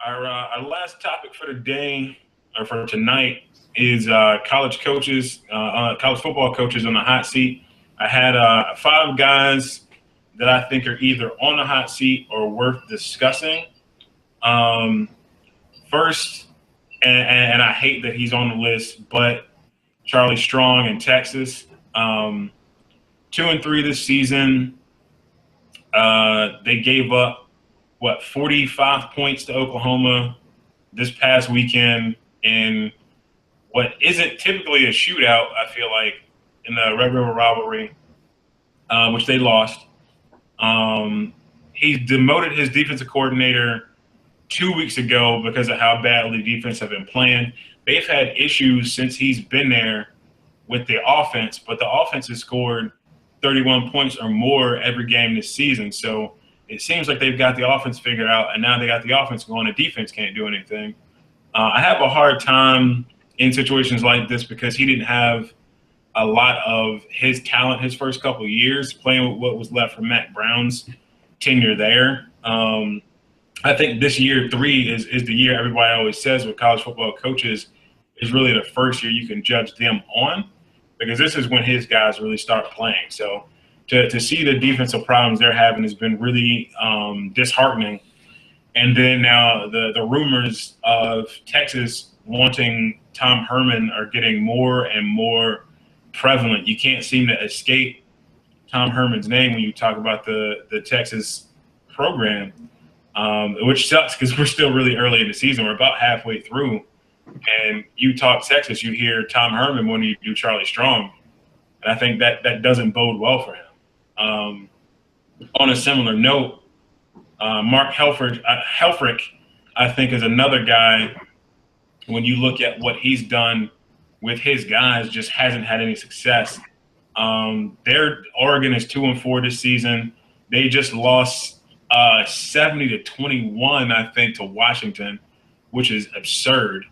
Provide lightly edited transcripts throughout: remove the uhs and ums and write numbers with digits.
Our last topic for the day or for tonight is college coaches, college football coaches on the hot seat. I had five guys that I think are either on the hot seat or worth discussing. Um, First, and I hate that he's on the list, but Charlie Strong in Texas, 2-3 this season. They gave up 45 points to Oklahoma this past weekend in what isn't typically a shootout, I feel like, in the Red River rivalry, which they lost. He demoted his defensive coordinator 2 weeks ago because of how badly the defense have been playing. They've had issues since he's been there with the offense, but the offense has scored 31 points or more every game this season. So it seems like they've got the offense figured out, and now they got the offense going. The defense can't do anything. I have a hard time in situations like this because he didn't have a lot of his talent his first couple of years playing with what was left from Matt Brown's tenure there. I think this year 3 is the year everybody always says with college football coaches is really the first year you can judge them on, because this is when his guys really start playing. So to see the defensive problems they're having has been really disheartening. And then now the rumors of Texas wanting Tom Herman are getting more and more prevalent. You can't seem to escape Tom Herman's name when you talk about the Texas program, which sucks because we're still really early in the season. We're about halfway through. And you talk Texas, you hear Tom Herman when you do Charlie Strong. And I think that doesn't bode well for him. On a similar note, Mark Helfrich, I think, is another guy, when you look at what he's done with his guys, just hasn't had any success. Oregon is 2-4 this season. They just lost 70-21, I think, to Washington, which is absurd.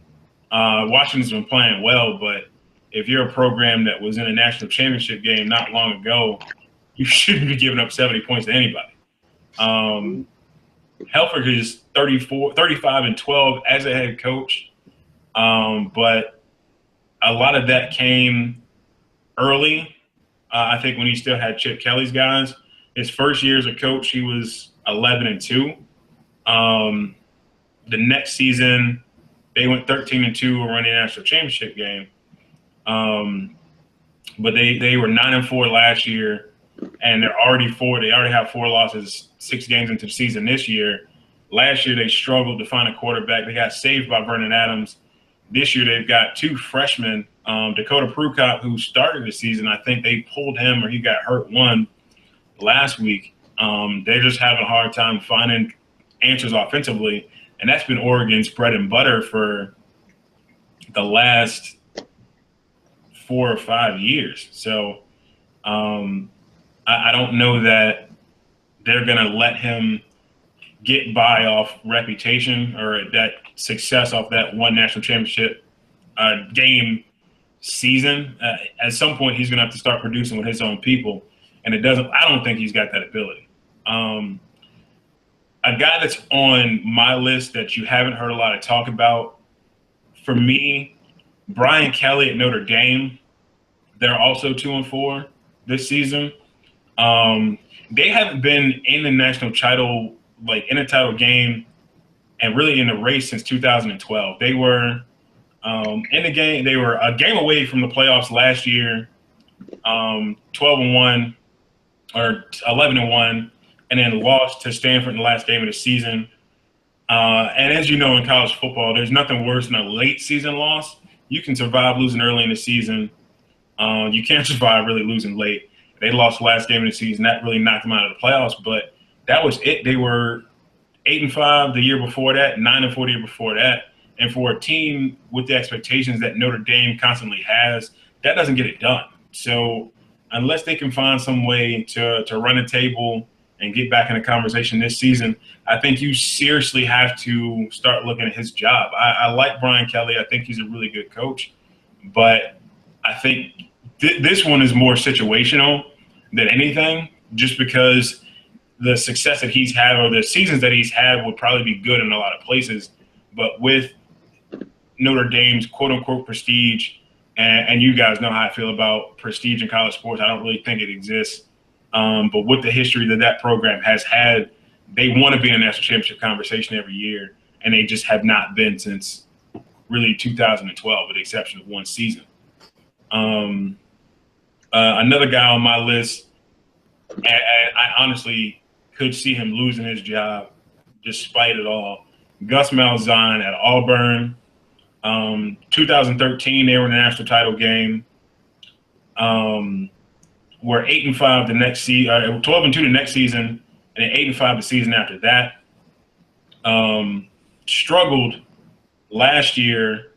Washington's been playing well, but if you're a program that was in a national championship game not long ago, you shouldn't be giving up 70 points to anybody. Helfrich is 35-12 as a head coach, but a lot of that came early. I think when he still had Chip Kelly's guys. His first year as a coach, he was 11-2. The next season, they went 13-2 and won the national championship game. But they were 9-4 last year, and they already have 4 losses 6 games into the season this year. Last year they struggled to find a quarterback. They got saved by Vernon Adams. This year they've got 2 freshmen, Dakota Prukop, who started the season. I think they pulled him or he got hurt last week. They're just having a hard time finding answers offensively, and that's been Oregon's bread and butter for the last 4 or 5 years. So I don't know that they're going to let him get by off reputation or that success off that one national championship game season. At some point, he's going to have to start producing with his own people, and I don't think he's got that ability. A guy that's on my list that you haven't heard a lot of talk about, for me, Brian Kelly at Notre Dame. They're also 2-4 this season. They haven't been in the national title, like in a title game, and really in the race since 2012. They were in the game. They were a game away from the playoffs last year, 12-1 or 11-1, and then lost to Stanford in the last game of the season. And as you know, in college football, there's nothing worse than a late season loss. You can survive losing early in the season. You can't survive really losing late. They lost the last game of the season. That really knocked them out of the playoffs, but that was it. They were 8-5 the year before that, 9-4 the year before that. And for a team with the expectations that Notre Dame constantly has, that doesn't get it done. So unless they can find some way to run a table and get back in the conversation this season, I think you seriously have to start looking at his job. I like Brian Kelly. I think he's a really good coach. But I think this one is more situational than anything, just because the success that he's had or the seasons that he's had would probably be good in a lot of places. But with Notre Dame's quote-unquote prestige, and you guys know how I feel about prestige in college sports. I don't really think it exists. But with the history that program has had, they want to be in a national championship conversation every year, and they just have not been since really 2012, with the exception of one season. Another guy on my list, and I honestly could see him losing his job despite it all, Gus Malzahn at Auburn. 2013, they were in the national title game. Were 8-5 the next season, 12-2 the next season, and then 8-5 the season after that. Struggled last year.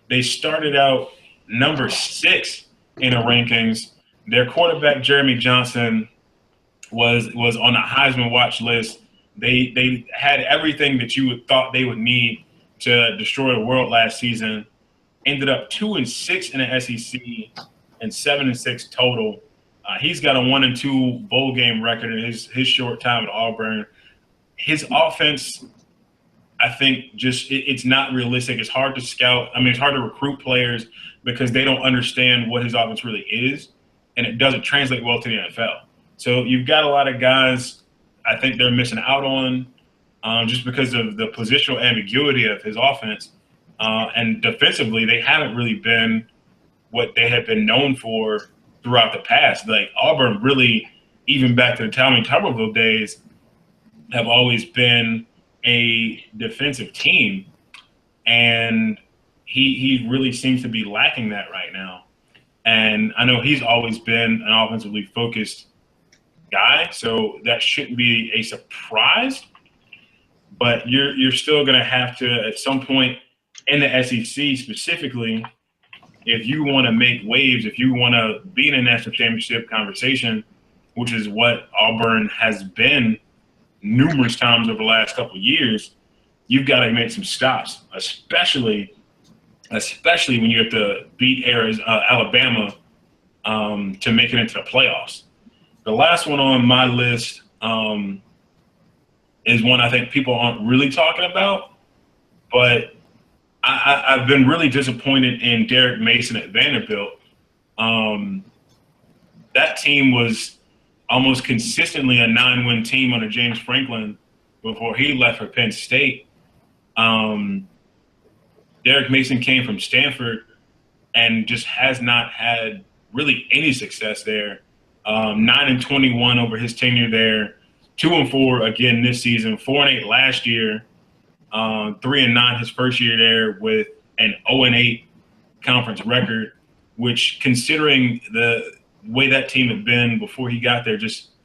They started out number 6 in the rankings. Their quarterback Jeremy Johnson was on the Heisman watch list. They had everything that you would thought they would need to destroy the world last season. Ended up 2-6 in the SEC and 7-6 total. He's got a 1-2 bowl game record in his short time at Auburn. His offense, I think, just it's not realistic. It's hard to scout. I mean, it's hard to recruit players because they don't understand what his offense really is, and it doesn't translate well to the NFL. So you've got a lot of guys I think they're missing out on just because of the positional ambiguity of his offense. And defensively, they haven't really been what they have been known for throughout the past. Like Auburn really, even back to the Tommy Tuberville days, have always been a defensive team. And he really seems to be lacking that right now. And I know he's always been an offensively focused guy, so that shouldn't be a surprise. But you're still going to have to, at some point in the SEC specifically, if you want to make waves, if you want to be in a national championship conversation, which is what Auburn has been numerous times over the last couple of years, you've got to make some stops, especially when you have to beat Alabama to make it into the playoffs. The last one on my list is one I think people aren't really talking about, but I've been really disappointed in Derek Mason at Vanderbilt. That team was almost consistently a 9-win team under James Franklin before he left for Penn State. Derek Mason came from Stanford and just has not had really any success there. 9-21 over his tenure there, 2-4 again this season, 4-8 last year, 3-9 his first year there with an 0-8 conference record, which, considering the way that team had been before he got there,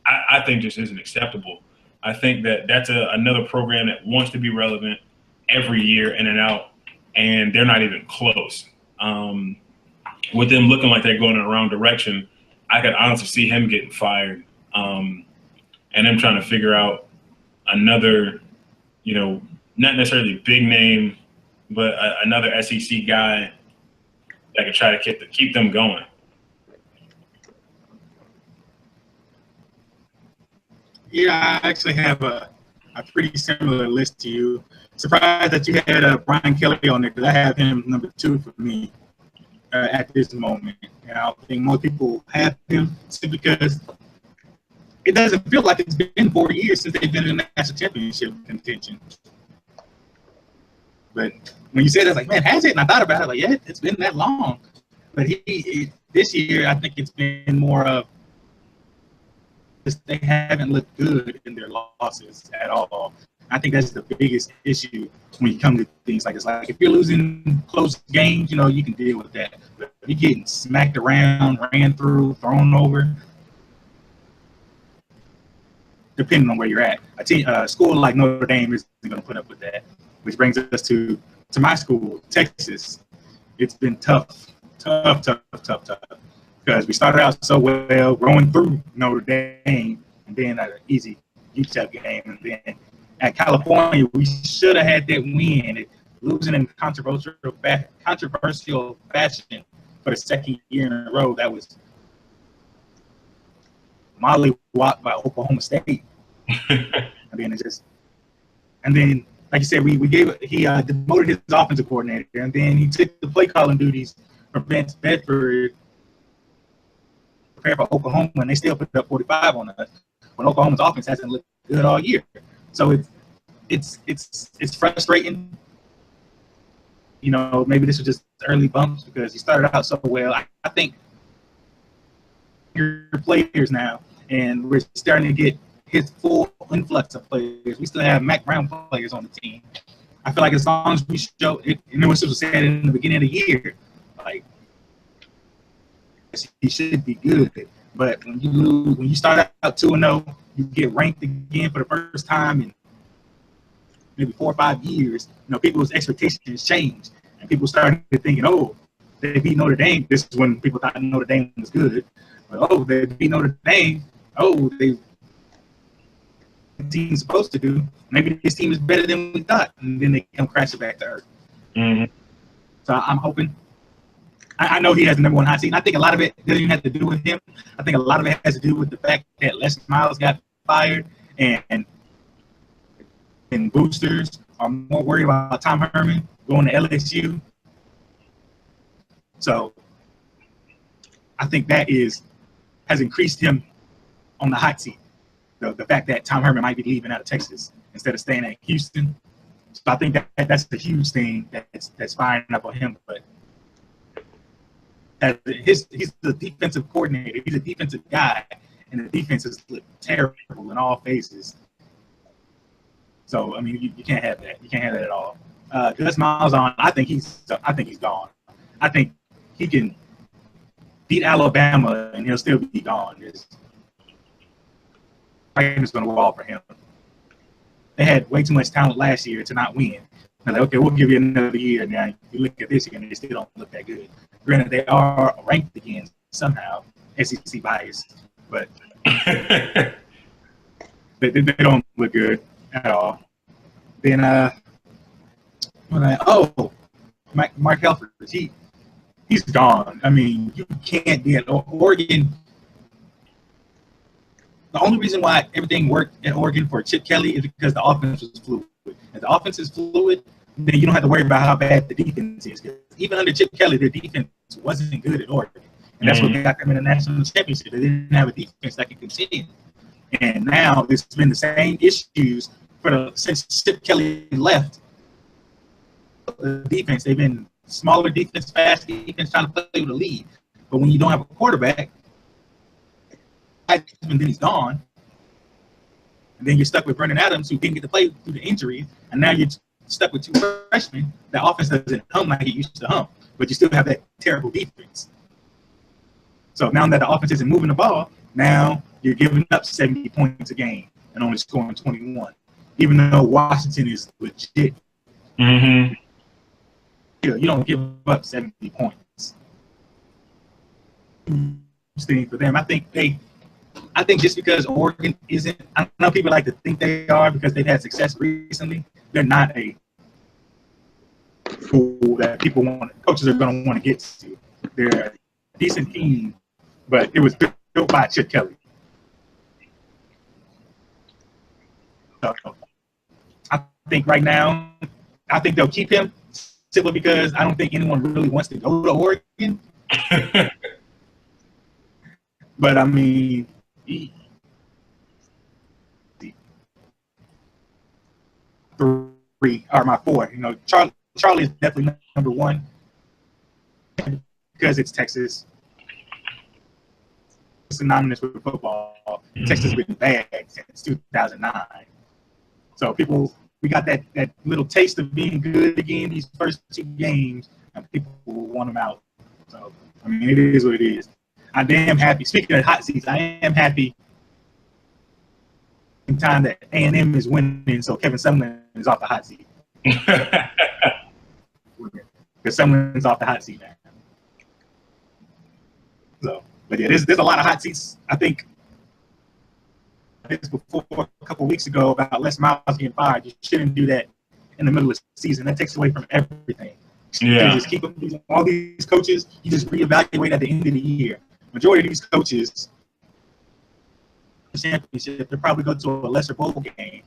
I think just isn't acceptable. I think that's another program that wants to be relevant every year in and out, and they're not even close. With them looking like they're going in the wrong direction, I could honestly see him getting fired, and them trying to figure out another, not necessarily big name, but another SEC guy that could try to keep them going. Yeah, I actually have a pretty similar list to you. Surprised that you had Brian Kelly on there, because I have him number 2 for me at this moment. And I don't think most people have him simply because it doesn't feel like it's been 4 years since they've been in the national championship contention. But when you said that, I was like, man, has it? And I thought about it, like, yeah, it's been that long. But this year, I think it's been more of they haven't looked good in their losses at all. I think that's the biggest issue when you come to things like this. Like, if you're losing close games, you can deal with that. But if you're getting smacked around, ran through, thrown over, depending on where you're at, a school like Notre Dame isn't going to put up with that. Which brings us to my school, Texas. It's been tough. Because we started out so well, growing through Notre Dame, and then an easy UTEP game, and then at California, we should have had that win. Losing in controversial fashion for the second year in a row. That was mollywopped by Oklahoma State. and then like you said, he demoted his offensive coordinator, and then he took the play calling duties from Vince Bedford, prepare for Oklahoma, and they still put up 45 on us. When Oklahoma's offense hasn't looked good all year, so it's frustrating. You know, maybe this was just early bumps because he started out so well. I think your players now, and we're starting to get his full influx of players. We still have Mac Brown players on the team. I feel like as long as we show it, and it was said in the beginning of the year, like he should be good. But when you start out 2-0, you get ranked again for the first time in maybe 4 or 5 years. You know, people's expectations change, and people started thinking, "Oh, they beat Notre Dame." This is when people thought Notre Dame was good. But, oh, they beat Notre Dame. Oh, the team's supposed to do. Maybe this team is better than we thought, and then they come crashing back to earth. Mm-hmm. So I'm hoping. I know he has the number 1 hot seat. And I think a lot of it doesn't even have to do with him. I think a lot of it has to do with the fact that Les Miles got fired, and boosters are more worried about Tom Herman going to LSU. So I think that has increased him on the hot seat. The fact that Tom Herman might be leaving out of Texas instead of staying at Houston. So I think that's the huge thing that's firing up on him. But he's the defensive coordinator. He's a defensive guy, and the defense is terrible in all phases. So I mean, you can't have that. You can't have that at all. Gus Malzahn, I think he's gone. I think he can beat Alabama and he'll still be gone. It's going to wall for him. They had way too much talent last year to not win. They're like, okay, we'll give you another year. Now you look at this year and they still don't look that good. Granted, they are ranked again somehow, SEC bias, but they don't look good at all. Then Mark Helfrich, he's gone. I mean, you can't be at Oregon. The only reason why everything worked at Oregon for Chip Kelly is because the offense was fluid. If the offense is fluid, then you don't have to worry about how bad the defense is. Even under Chip Kelly, their defense wasn't good at Oregon. And that's what got them in the national championship. They didn't have a defense that could contend. And now it's been the same issues since Chip Kelly left. The defense, they've been smaller defense, fast defense, trying to play with the lead. But when you don't have a quarterback, and then he's gone, and then you're stuck with Brendan Adams, who didn't get to play through the injury, and now you're stuck with 2 freshmen. The offense doesn't hum like it used to hum, but you still have that terrible defense. So now that the offense isn't moving the ball, now you're giving up 70 points a game and only scoring 21, even though Washington is legit. Mm-hmm. You don't give up 70 points. Thing for them, I think just because Oregon isn't, I know people like to think they are because they've had success recently. They're not a school that coaches are going to want to get to. They're a decent team, but it was built by Chip Kelly. So I think right now, I think they'll keep him simply because I don't think anyone really wants to go to Oregon. But I mean, three are my 4. You know, Charlie is definitely number 1 because it's Texas. It's synonymous with football. Mm-hmm. Texas has been bad since 2009. So we got that little taste of being good again these first 2 games, and people want them out. So I mean, it is what it is. I'm damn happy. Speaking of hot seats, I am happy in time that A&M is winning, so Kevin Sumlin is off the hot seat. Because Sumlin's off the hot seat now. So, but yeah, there's a lot of hot seats. I think this before a couple of weeks ago about Les Miles getting fired. You shouldn't do that in the middle of the season. That takes away from everything. Yeah. You just keep them, all these coaches, you just reevaluate at the end of the year. Majority of these coaches, championship, they'll probably go to a lesser bowl game.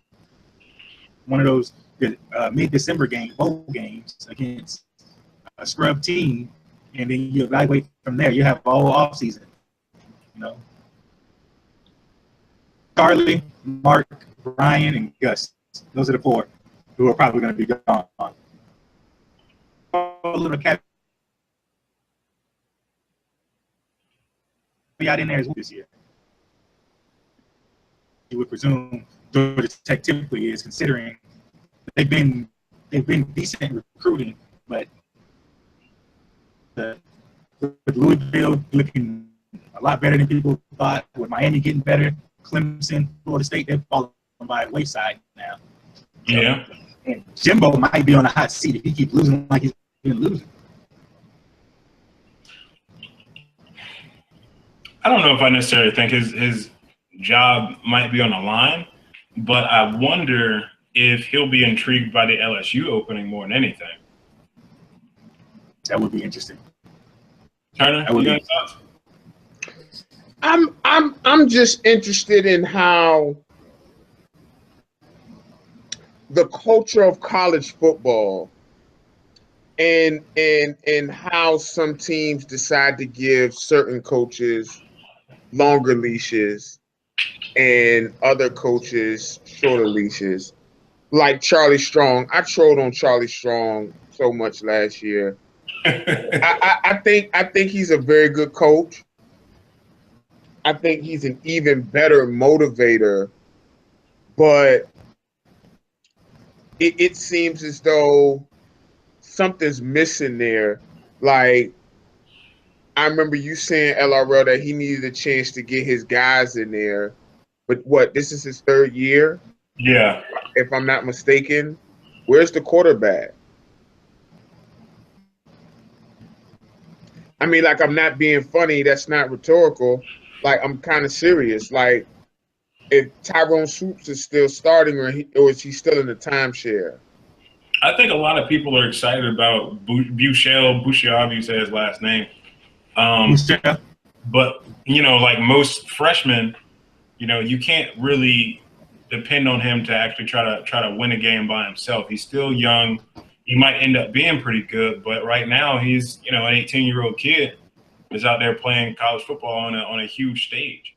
One of those the mid-December bowl games against a scrub team, and then you evaluate from there. You have all off season, you know. Charlie, Mark, Brian, and Gus. Those are the 4 who are probably going to be gone. A little caveat in there as well this year. You would presume Georgia Tech typically is, considering they've been decent recruiting, but with Louisville looking a lot better than people thought, with Miami getting better, Clemson, Florida State, they've fallen by the wayside now. So, Yeah. and Jimbo might be on a hot seat if he keeps losing like he's been losing. I don't know if I necessarily think his job might be on the line, but I wonder if he'll be intrigued by the LSU opening more than anything. That would be interesting. Turner, you got any thoughts? I'm just interested in how the culture of college football and how some teams decide to give certain coaches longer leashes and other coaches shorter leashes. Like Charlie Strong. I trolled on Charlie Strong so much last year. I think he's a very good coach. I think he's an even better motivator, but it seems as though something's missing there. Like, I remember you saying, LRL, that he needed a chance to get his guys in there. But this is his 3rd year? Yeah. If I'm not mistaken. Where's the quarterback? I mean, like, I'm not being funny. That's not rhetorical. Like, I'm kind of serious. Like, if Tyrone Swoops is still starting, or is he still in the timeshare? I think a lot of people are excited about Buechele, however you say his last name. But, you know, like most freshmen, you know, you can't really depend on him to actually try to win a game by himself. He's still young. He might end up being pretty good, but right now he's, you know, an 18-year-old kid is out there playing college football on a huge stage.